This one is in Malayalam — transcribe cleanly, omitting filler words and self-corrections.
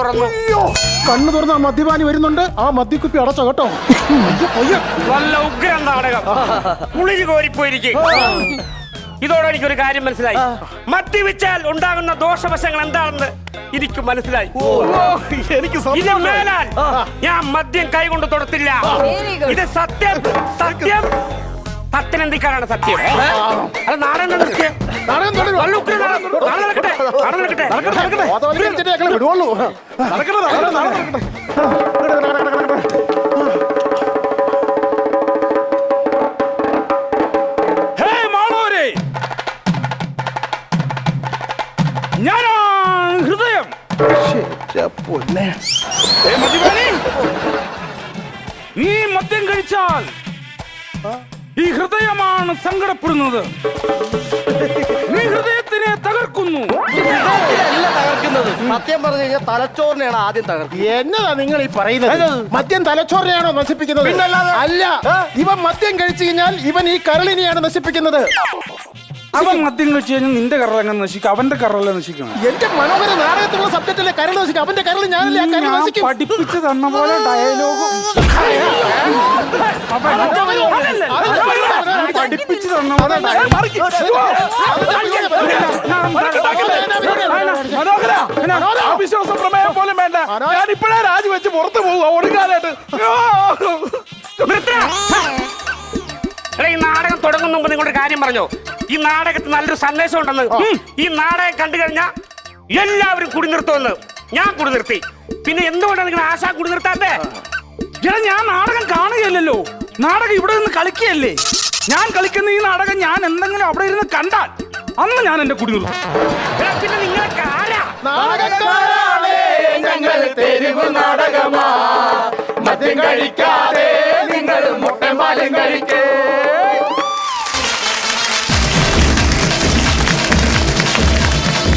തുറന്നു. കണ്ണു തുറന്ന മദ്യപാനി വരുന്നുണ്ട്. ആ മദ്യക്കുപ്പി അടച്ചോ കേട്ടോ. നല്ല ഉഗ്രം നാടകം. കുളിര് കോരിപ്പോയിരിക്കും. ഇതോടെ എനിക്കൊരു കാര്യം മനസ്സിലായി. മദ്യപിച്ചാൽ ഉണ്ടാകുന്ന ദോഷവശങ്ങൾ എന്താണെന്ന് എനിക്ക് മനസ്സിലായി. ഇത് മേലാൽ ഞാൻ മദ്യം കൈകൊണ്ട് തൊടത്തില്ല. ഇത് സത്യം. സത്യം സത്യനന്ദിക്കാനാണ് സത്യം. അല്ല നാടകം നടത്തിയ വിടുവുള്ളൂ. ഞാനാണ് ഹൃദയം. നീ മദ്യം കഴിച്ചാൽ ഈ ഹൃദയമാണ് സങ്കടപ്പെടുന്നത്. നീ ഹൃദയത്തിനെ തകർക്കുന്നു. തകർക്കുന്നത് സത്യം പറഞ്ഞു കഴിഞ്ഞാൽ തലച്ചോറിനെയാണ് ആദ്യം തകർക്കുന്നത്. എന്നതാ നിങ്ങൾ ഈ പറയുന്നത്? മദ്യം തലച്ചോറിനെയാണോ നശിപ്പിക്കുന്നത്? അല്ല, ഇവൻ മദ്യം കഴിച്ചു കഴിഞ്ഞാൽ ഇവൻ ഈ കരളിനെയാണ് നശിപ്പിക്കുന്നത്. അവൻ മദ്യം കഴിച്ചു കഴിഞ്ഞാൽ നിന്റെ കരൾ എങ്ങനെ നശിക്കും? അവന്റെ കരളെ നശിക്കണം. എന്റെ മനോഹര നാടകത്തിലുള്ള സബ്ജക്റ്റിലെ കരൾ നശിക്കും. അവന്റെ കരൾ ഞാനല്ലേ ആ കരൾ നശിക്കും. പഠിപ്പിച്ചു തന്ന പോലെ ഡയലോഗും പഠിപ്പിച്ചു തന്ന പോലെ അവിശ്വാസ പ്രമേയം പോലും വേണ്ട. ഞാൻ ഇപ്പോഴേ രാജിവെച്ച് പുറത്തു പോവുക ഒടുങ്ങാനായിട്ട്. ഈ നാടകം തുടങ്ങുന്ന മുമ്പ് നിങ്ങളുടെ കാര്യം പറഞ്ഞോ. ഈ നാടകത്തിൽ നല്ലൊരു സന്ദേശം ഉണ്ടെന്ന്. ഈ നാടകം കണ്ടു കഴിഞ്ഞാൽ എല്ലാവരും കുടി നിർത്തുമെന്ന്. ഞാൻ കുടി നിർത്തി. പിന്നെ എന്തുകൊണ്ടാണ് നിങ്ങൾ ആശാ കുടി നിർത്താത്തേ? ഞാൻ നാടകം കാണുകയല്ലോ. നാടകം ഇവിടെ നിന്ന് കളിക്കുകയല്ലേ. ഞാൻ കളിക്കുന്ന ഈ നാടകം ഞാൻ എന്തെങ്കിലും അവിടെ ഇരുന്ന് കണ്ടാൽ അന്ന് ഞാൻ എന്റെ കുടി നിർത്തും. പിന്നെ നിങ്ങളൊക്കെ ആരാ? ഞങ്ങൾ തെരുവ് നാടകമാ. മദ്യം കഴിക്കാതെ നിങ്ങൾ മുട്ടമ്പാലും കഴിക്കേ.